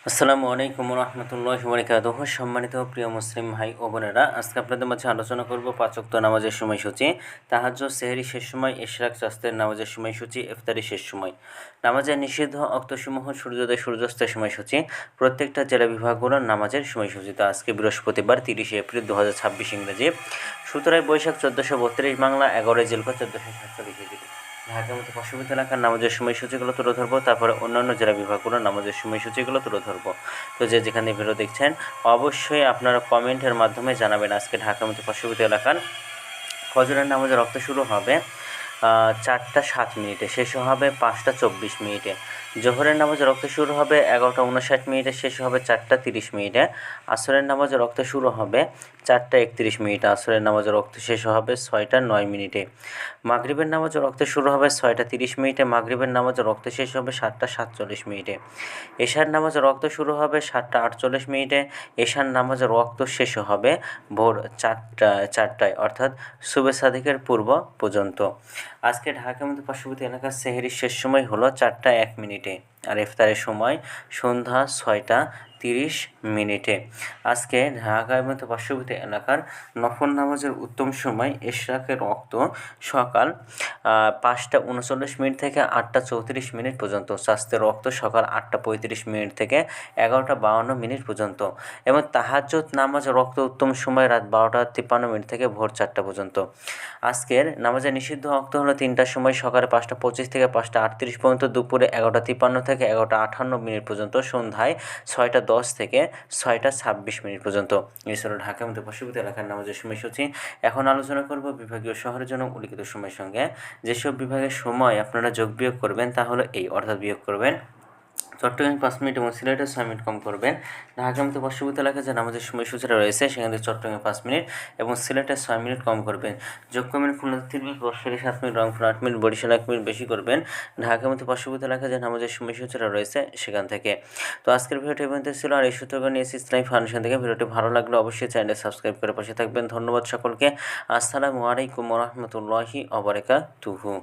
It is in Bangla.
আসসালামু আলাইকুম রহমতুল্লাহি ওয়া বারাকাতুহু। সম্মানিত প্রিয় মুসলিম ভাই ও বোনেরা, আজকে আপনাদের মাঝে আলোচনা করব পাঁচ ওয়াক্ত নামাজের সময়সূচি, তাহাজ্জুদ, সেহরি শেষ সময়, ইশরাক, চাঁদের নামাজের সময়সূচি, ইফতারি শেষ সময়, নামাজের নিষিদ্ধ অক্তসমূহ, সূর্যোদয় সূর্যাস্তের সময়সূচি, প্রত্যেকটা জেলা বিভাগগুলোর নামাজের সময়সূচি। তো আজকে বৃহস্পতিবার 30শে এপ্রিল 2026 ইংরেজি, 17 বৈশাখ 1432 বাংলা, 11 জিলহজ 1447 হিজরি। ঢাকার মতো পার্শ্ববর্তী এলাকার নামাজের সময়সূচিগুলো তুলে ধরবো, তারপরে অন্যান্য জেলা বিভাগগুলোর নামাজের সময়সূচিগুলো তুলে ধরবো। তো যেখানে ভিডিও দেখছেন অবশ্যই আপনারা কমেন্টের মাধ্যমে জানাবেন। আজকে ঢাকার মতো পার্শ্ববর্তী এলাকার ফজরের নামাজের রক্ত শুরু হবে 4টা 7 মিনিটে, শেষ হবে 5টা 24 মিনিটে। জোহরের নামাজের রক্ত শুরু হবে 11টা 59 মিনিটে, শেষ হবে 4টা 30 মিনিটে। আসরের নামাজের রক্ত শুরু হবে 4টা 31 মিনিটে, আসরের নামাজের রক্ত শেষ হবে 6টা 9 মিনিটে। মাগরিবের নামাজের রক্ত শুরু হবে 6টা 30 মিনিটে, মাগরিবের নামাজের রক্ত শেষ হবে 7টা 47 মিনিটে। এশার নামাজের রক্ত শুরু হবে 7টা 48 মিনিটে, এশার নামাজের রক্ত শেষ হবে ভোর 4টায়, অর্থাৎ সুবে সাদিকের পূর্ব পর্যন্ত। আজকে ঢাকার মধ্যে পার্শ্ববর্তী এলাকার সেহরির শেষ সময় হলো 4টা 1 মিনিটে, আর ইফতারের সময় সন্ধ্যা 6টা 30 মিনিটে। আজকে ঢাকার মধ্যে পার্শ্ববর্তী এলাকার নফল নামাজের উত্তম সময় ইশরাকের রক্ত সকাল 5টা 39 মিনিট থেকে 8টা 34 মিনিট পর্যন্ত, স্বাস্থ্যের রক্ত সকাল 8টা 35 মিনিট থেকে 11টা 52 মিনিট পর্যন্ত, এবং তাহাজ্জুদ নামাজ রক্ত উত্তম সময় রাত 12টা 53 মিনিট থেকে ভোর 4টা পর্যন্ত। আজকের নামাজের নিষিদ্ধ ওয়াক্ত হলো 3টার সময়, সকালে 5টা 25 থেকে 5টা 38 পর্যন্ত, দুপুরে 11টা 53 থেকে 11টা 58 মিনিট পর্যন্ত, সন্ধ্যায় 6টা 10 থেকে 6টা 26 মিনিট পর্যন্ত। এছাড়াও ঢাকার মধ্যে পার্শ্ববর্তী এলাকার নামাজের সময়সূচি। এখন আলোচনা করব বিভাগীয় শহরের জন্য উল্লিখিত সময়ের সঙ্গে। যেসব বিভাগের সময় আপনারা যোগ বিয়োগ করবেন তা হলো এই, অর্থাৎ বিয়োগ করবেন চট্টগ্রামে 5 মিনিট এবং সিলেটে 6 মিনিট কম করবেন। ঢাকার মতো পার্শ্ববর্তী এলাকায় যে নামাজের সময়সূচিটা রয়েছে সেখান থেকে চট্টগ্রামে 5 মিনিট এবং সিলেটে 6 মিনিট কম করবেন। যোগ করবেন খুলনা 3 মিনিট, বরিশালে 7 minute, Rangpur 8 minute, Barishal 1 minute বেশি করবেন ঢাকার মতো পার্শ্ববর্তী এলাকায় যে নামাজের সময়সূচিটা রয়েছে সেখান থেকে। তো আজকের ভিডিওটি এখানে ছিল, আর এই সূত্র নিয়েছি ইসলামী ফাউন্ডেশন থেকে। ভিডিওটি ভালো লাগলে অবশ্যই চ্যানেলটি সাবস্ক্রাইব করে পাশে থাকবেন। ধন্যবাদ সকলকে। আসসালামু আলাইকুম ওয়া রাহমাতুল্লাহি ওয়া বারাকাতুহু।